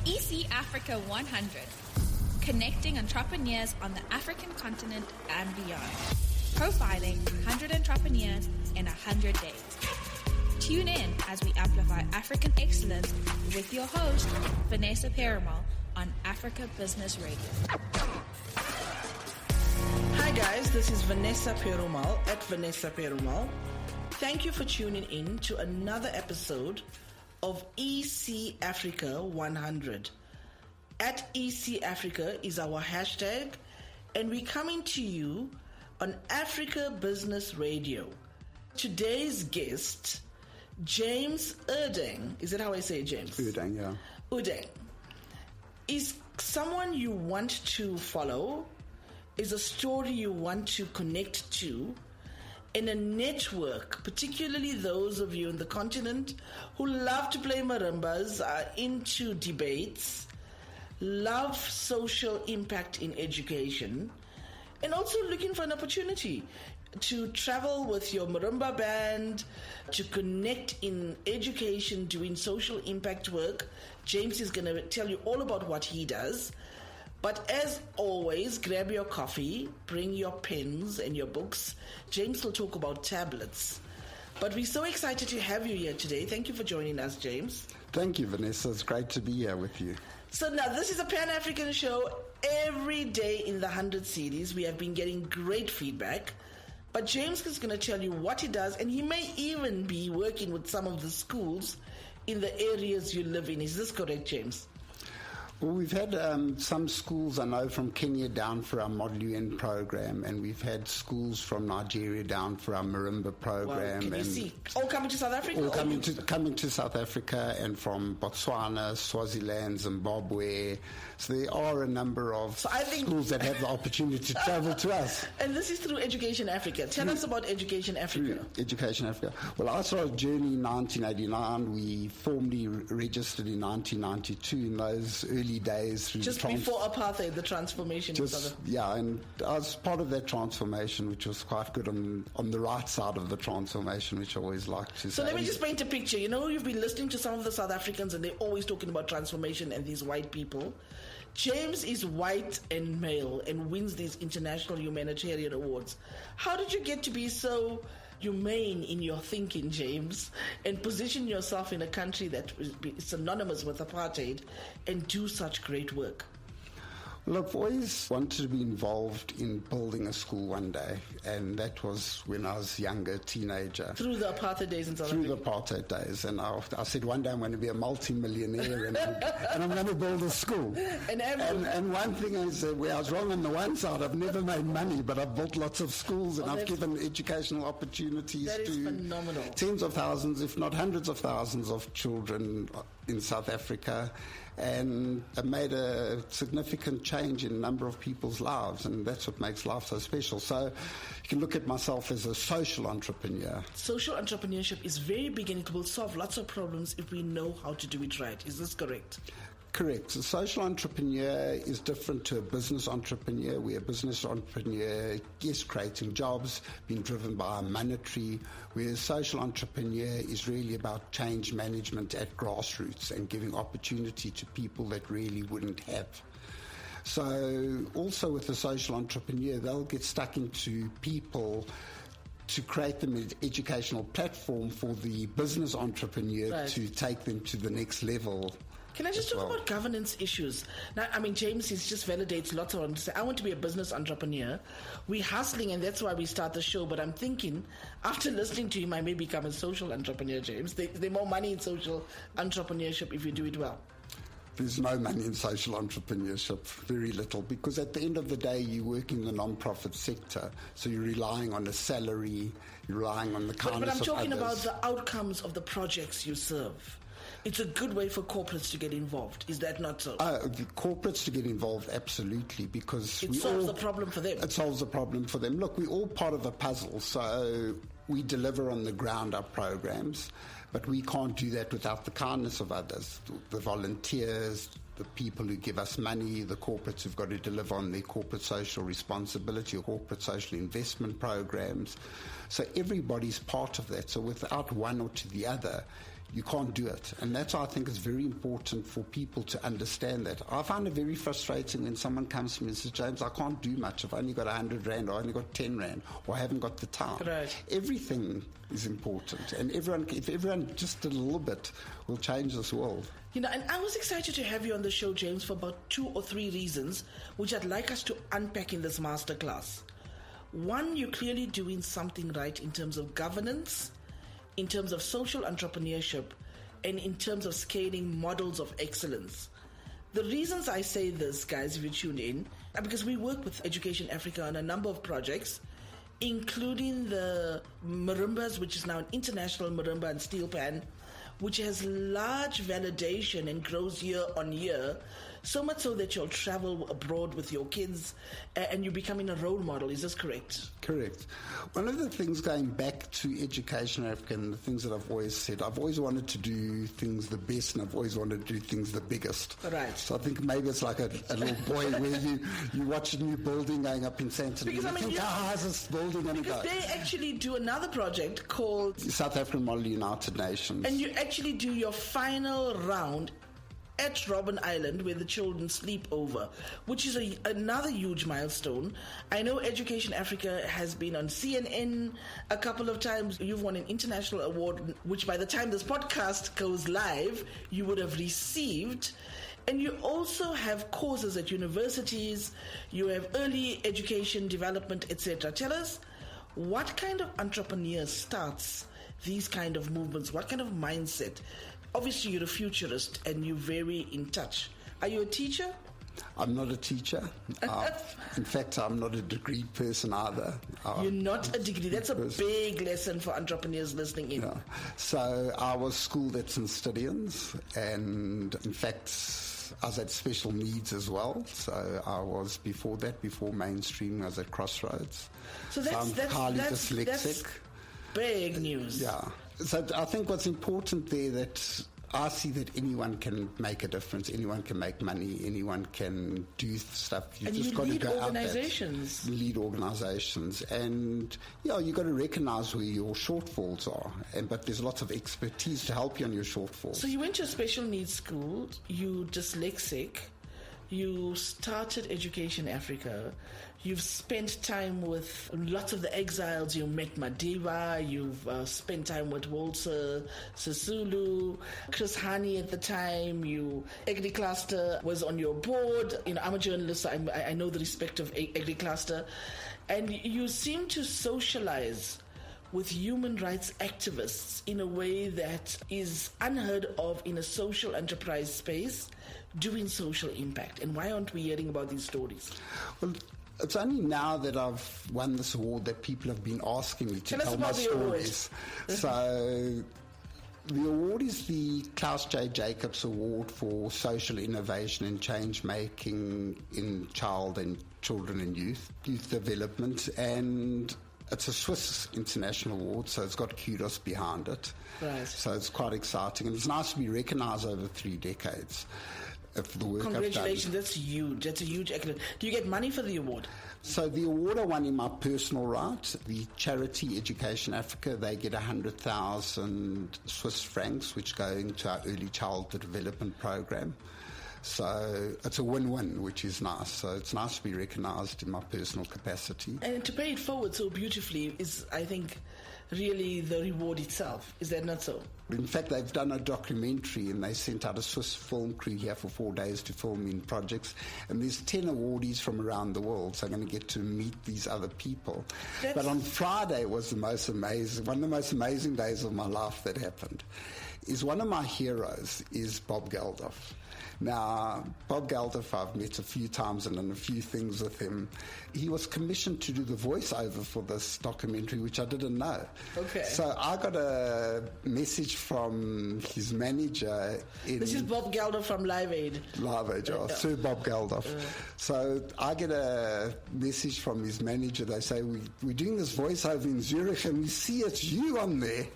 ECAfrica100, connecting entrepreneurs on the African continent and beyond. Profiling 100 entrepreneurs in 100 days. Tune in as we amplify African excellence with your host, Vanessa Perumal, on Africa Business Radio. Hi guys, this is Vanessa Perumal at Vanessa Perumal. Thank you for tuning in to another episode of ECAfrica100. At ECAfrica is our hashtag, and we're coming to you on Africa Business Radio. Today's guest, James Urdang, is that how I say it, James? Urdang, yeah. Urdang is someone you want to follow, is a story you want to connect to, in a network, particularly those of you in the continent who love to play marimbas, are into debates, love social impact in education, and also looking for an opportunity to travel with your marimba band, to connect in education, doing social impact work. James is going to tell you all about what he does. But as always, grab your coffee, bring your pens and your books. James will talk about tablets. But we're so excited to have you here today. Thank you for joining us, James. Thank you, Vanessa. It's great to be here with you. So now, this is a Pan-African show. Every day in the 100 series, we have been getting great feedback. But James is going to tell you what he does, and he may even be working with some of the schools in the areas you live in. Is this correct, James? Well, we've had some schools, I know, from Kenya down for our Model UN program, and we've had schools from Nigeria down for our marimba program. Wow, can you see? All coming to South Africa? All coming to South Africa, and from Botswana, Swaziland, Zimbabwe. So there are a number of schools that have the opportunity to travel to us. And this is through Education Africa. Tell us about Education Africa. Education Africa. Well, I started a journey in 1989. We formally registered in 1992 in those early days. Just before apartheid, the transformation. Yeah, and I was part of that transformation, which was quite good on the right side of the transformation, which I always like to say. So let me just paint a picture. You know, you've been listening to some of the South Africans and they're always talking about transformation and these white people. James is white and male and wins these international humanitarian awards. How did you get to be so humane in your thinking, James, and position yourself in a country that is synonymous with apartheid and do such great work? Well, I've always wanted to be involved in building a school one day, and that was when I was younger, teenager. Through the apartheid days in South Africa? Through the apartheid days, and I said one day I'm going to be a multi-millionaire and I'm going to build a school. And one thing is, where I was wrong on the one side, I've never made money, but I've built lots of schools and I've given educational opportunities to phenomenal. Tens of thousands, if not hundreds of thousands of children in South Africa, and I've made a significant change in a number of people's lives, and that's what makes life so special. So you can look at myself as a social entrepreneur. Social entrepreneurship is very big, and it will solve lots of problems if we know how to do it right. Is this correct? Correct. A social entrepreneur is different to a business entrepreneur, where a business entrepreneur is creating jobs, being driven by a monetary, whereas a social entrepreneur is really about change management at grassroots and giving opportunity to people that really wouldn't have. So also with a social entrepreneur, they'll get stuck into people to create them an educational platform for the business entrepreneur to take them to the next level. Can I just talk about governance issues? Now, I mean, James just validates lots of them to say, I want to be a business entrepreneur. We're hustling, and that's why we start the show. But I'm thinking, after listening to him, I may become a social entrepreneur, James. There's more money in social entrepreneurship if you do it well. There's no money in social entrepreneurship, very little, because at the end of the day, you work in the non-profit sector, so you're relying on a salary, you're relying on the kindness of others. But I'm talking about the outcomes of the projects you serve. It's a good way for corporates to get involved. Is that not so? The corporates to get involved, absolutely, because it solves the problem for them. It solves the problem for them. Look, we're all part of a puzzle, so we deliver on the ground our programs, but we can't do that without the kindness of others, the volunteers, the people who give us money, the corporates who've got to deliver on their corporate social responsibility or corporate social investment programs. So everybody's part of that. So without one or to the other, you can't do it. And that's why I think it's very important for people to understand that. I find it very frustrating when someone comes to me and says, James, I can't do much. I've only got 100 Rand, or I only got 10 Rand, or I haven't got the time. Right. Everything is important. And if everyone just did a little bit, will change this world. You know, and I was excited to have you on the show, James, for about 2 or 3 reasons, which I'd like us to unpack in this masterclass. One, you're clearly doing something right in terms of governance, in terms of social entrepreneurship, and in terms of scaling models of excellence. The reasons I say this, guys, if you tune in, are because we work with Education Africa on a number of projects, including the marimbas, which is now an international marimba and steel pan, which has large validation and grows year on year, so much so that you'll travel abroad with your kids and you're becoming a role model. Is this correct? Correct. One of the things going back to Education Africa and the things that I've always said, I've always wanted to do things the best and I've always wanted to do things the biggest. Right. So I think maybe it's like a little boy where you watch a new building going up in Santa and you think, how's this building going to go? Because they actually do another project called South African Model United Nations. And you actually do your final round at Robben Island where the children sleep over, which is another huge milestone. I know Education Africa has been on CNN a couple of times. You've won an international award, which by the time this podcast goes live, you would have received. And you also have courses at universities, you have early education development, etc. Tell us, what kind of entrepreneur starts these kind of movements? What kind of mindset? Obviously, you're a futurist and you're very in touch. Are you a teacher? I'm not a teacher. In fact, I'm not a degree person either. You're not a degree. That's a big lesson for entrepreneurs listening in. Yeah. So I was schooled at St. Stithians, and in fact, I was at special needs as well. So I was before mainstream, I was at Crossroads. So I'm highly dyslexic. That's big news. Yeah. So I think what's important there that I see that anyone can make a difference, anyone can make money, anyone can do stuff. You've just got to go out there. Lead organizations. And you've got to recognize where your shortfalls are. But there's lots of expertise to help you on your shortfalls. So you went to a special needs school, you're dyslexic, you started Education Africa. You've spent time with lots of the exiles. You met Madiba. You've spent time with Walter Sisulu, Chris Hani at the time. AgriCluster was on your board. I'm a journalist, so I know the respect of AgriCluster. And you seem to socialize with human rights activists in a way that is unheard of in a social enterprise space, doing social impact. And why aren't we hearing about these stories? Well, it's only now that I've won this award that people have been asking me to tell my stories. So the award is the Klaus Jacobs Award for Social Innovation and Change Making in Children and Youth Development. And it's a Swiss international award, so it's got kudos behind it. Right. So it's quite exciting. And it's nice to be recognized over 3 decades. For the work Congratulations, that's huge. That's a huge accolade. Do you get money for the award? So the award I won in my personal right. The charity Education Africa, they get 100,000 Swiss francs, which go into our early childhood development program. So it's a win-win, which is nice. So it's nice to be recognised in my personal capacity. And to pay it forward so beautifully is, I think, really the reward itself. Is that not so? In fact, they've done a documentary and they sent out a Swiss film crew here for 4 days to film in projects. And there's 10 awardees from around the world, so I'm going to get to meet these other people. But on Friday was the most amazing, one of the most amazing days of my life that happened. Is one of my heroes is Bob Geldof. Now, Bob Geldof, I've met a few times and done a few things with him. He was commissioned to do the voiceover for this documentary, which I didn't know. Okay. So I got a message from his manager. This is Bob Geldof from Live Aid. Live Aid, Sir Bob Geldof. So I get a message from his manager. They say, we're doing this voiceover in Zurich and we see it's you on there.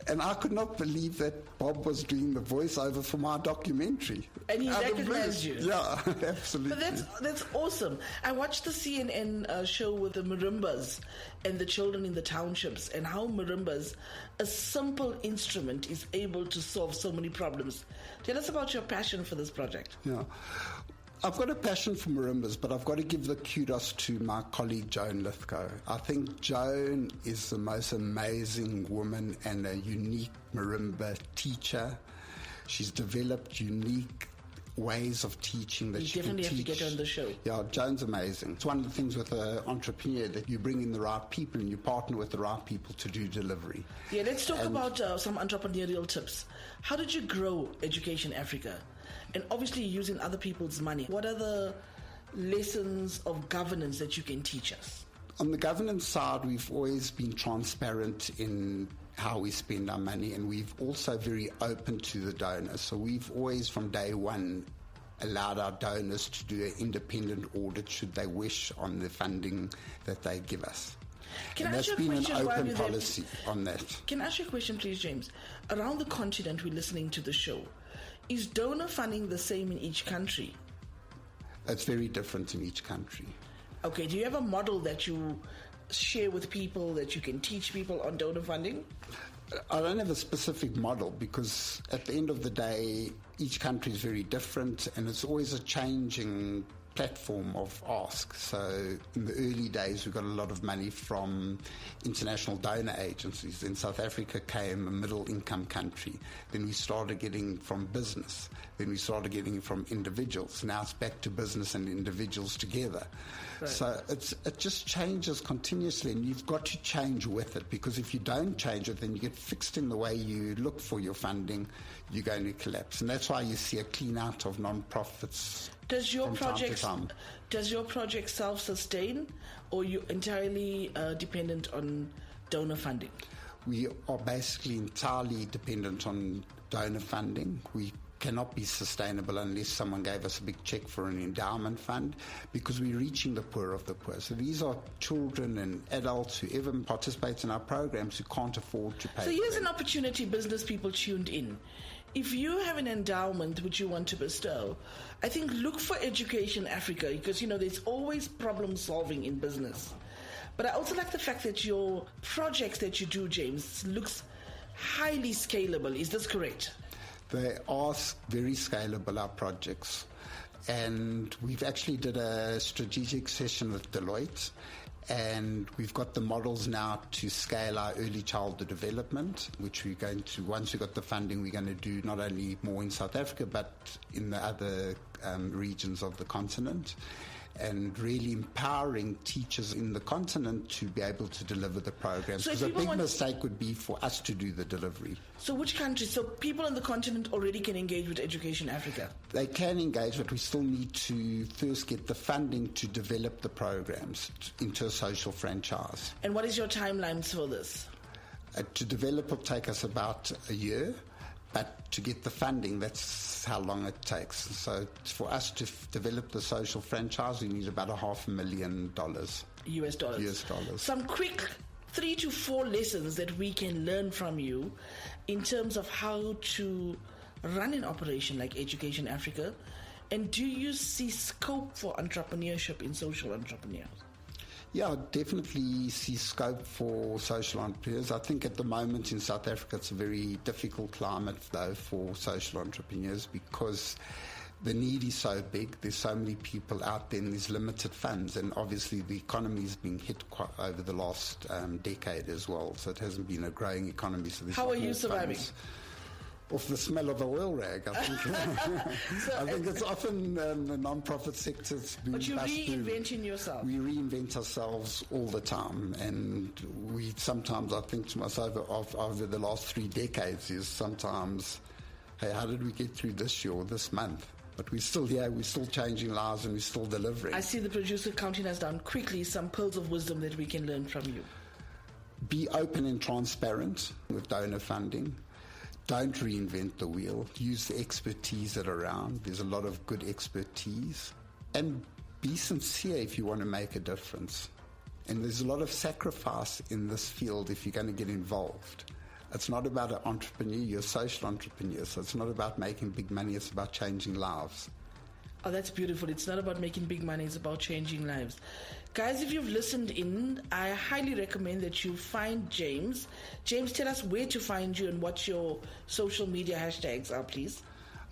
And I could not believe that Bob was doing the voiceover for my documentary. And he recognized you. Yeah, absolutely. But that's awesome. I watched the CNN show with the marimbas and the children in the townships, and how marimbas, a simple instrument, is able to solve so many problems. Tell us about your passion for this project. Yeah. I've got a passion for marimbas, but I've got to give the kudos to my colleague Joan Lithgow. I think Joan is the most amazing woman and a unique marimba teacher. She's developed unique ways of teaching that she can teach. You definitely have to get her on the show. Yeah, Joan's amazing. It's one of the things with an entrepreneur, that you bring in the right people and you partner with the right people to do delivery. Yeah, let's talk about some entrepreneurial tips. How did you grow Education Africa? And obviously using other people's money. What are the lessons of governance that you can teach us? On the governance side, we've always been transparent in how we spend our money, and we've also very open to the donors. So we've always, from day one, allowed our donors to do an independent audit should they wish on the funding that they give us. Can and I ask that's you a been question an while open you're policy on that. Can I ask you a question, please, James? Around the continent, we're listening to the show. Is donor funding the same in each country? It's very different in each country. Okay, do you have a model that you share with people that you can teach people on donor funding? I don't have a specific model, because at the end of the day, each country is very different, and it's always a changing platform of ask. So in the early days, we got a lot of money from international donor agencies. In South Africa came a middle income country. Then we started getting from business. Then we started getting from individuals. Now it's back to business and individuals together. Right. So it just changes continuously, and you've got to change with it, because if you don't change it, then you get fixed in the way you look for your funding, you're going to collapse. And that's why you see a clean out of non-profits. Does your project self-sustain, or are you entirely dependent on donor funding? We are basically entirely dependent on donor funding. We cannot be sustainable unless someone gave us a big check for an endowment fund, because we're reaching the poor of the poor. So these are children and adults, whoever participates in our programs, who can't afford to pay. So here's an opportunity, business people tuned in. If you have an endowment which you want to bestow, I think look for Education Africa, because, there's always problem solving in business. But I also like the fact that your projects that you do, James, looks highly scalable. Is this correct? They are very scalable, our projects. And we've actually did a strategic session with Deloitte, and we've got the models now to scale our early childhood development, which we're going to, once we've got the funding, we're going to do not only more in South Africa, but in the other regions of the continent, and really empowering teachers in the continent to be able to deliver the programs. Because a big mistake would be for us to do the delivery. So which countries? So people on the continent already can engage with Education Africa? They can engage, but we still need to first get the funding to develop the programs into a social franchise. And what is your timelines for this? To develop will take us about a year. But to get the funding, that's how long it takes. So for us to develop the social franchise, we need about $500,000. US dollars. Some quick 3 to 4 lessons that we can learn from you in terms of how to run an operation like Education Africa. And do you see scope for entrepreneurship in social entrepreneurs? Yeah, I definitely see scope for social entrepreneurs. I think at the moment in South Africa it's a very difficult climate, though, for social entrepreneurs, because the need is so big. There's so many people out there and there's limited funds. And obviously the economy is being hit quite over the last decade as well. So it hasn't been a growing economy. So how are you surviving? Off the smell of the oil rag, I think. I think it's often the non-profit sector. But you're reinventing yourself. We reinvent ourselves all the time, and we sometimes, I think to myself, over the last 3 decades, is sometimes, hey, how did we get through this year or this month? But we're still here, we're still changing lives, and we're still delivering. I see the producer counting us down quickly, some pearls of wisdom that we can learn from you. Be open and transparent with donor funding. Don't reinvent the wheel. Use the expertise that are around. There's a lot of good expertise. And be sincere if you want to make a difference. And there's a lot of sacrifice in this field if you're going to get involved. It's not about an entrepreneur, you're a social entrepreneur. So it's not about making big money, it's about changing lives. Oh, that's beautiful. It's not about making big money, it's about changing lives. Guys, if you've listened in, I highly recommend that you find James. James, tell us where to find you and what your social media hashtags are, please.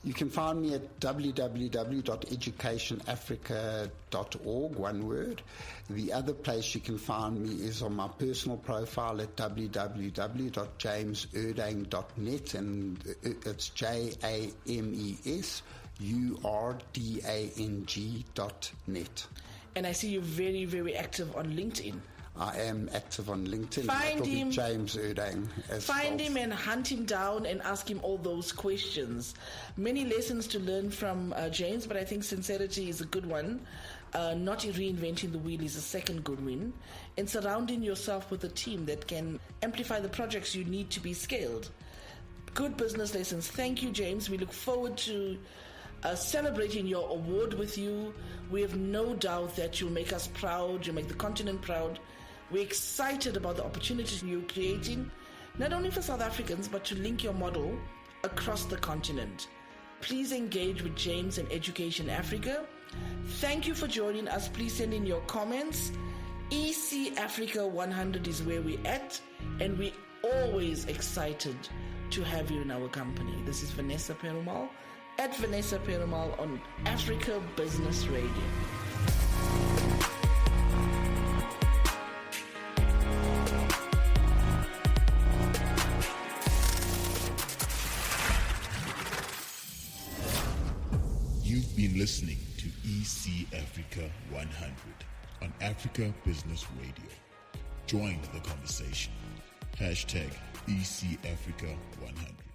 You can find me at www.educationafrica.org, one word. The other place you can find me is on my personal profile at www.jamesurdang.net, and it's JAMESURDANG.net. And I see you're very, very active on LinkedIn. I am active on LinkedIn. Find him, James Urdang. Find him and hunt him down and ask him all those questions. Many lessons to learn from James, but I think sincerity is a good one. Not reinventing the wheel is a second good win. And surrounding yourself with a team that can amplify the projects you need to be scaled. Good business lessons. Thank you, James. We look forward to celebrating your award with you. We have no doubt that you'll make us proud, you'll make the continent proud. We're excited about the opportunities you're creating, not only for South Africans, but to link your model across the continent. Please engage with James and Education Africa. Thank you for joining us. Please send in your comments. ECAfrica100 is where we're at, and we're always excited to have you in our company. This is Vanessa Perumal at Vanessa Perumal on Africa Business Radio. You've been listening to EC Africa 100 on Africa Business Radio. Join the conversation. #EC Africa 100.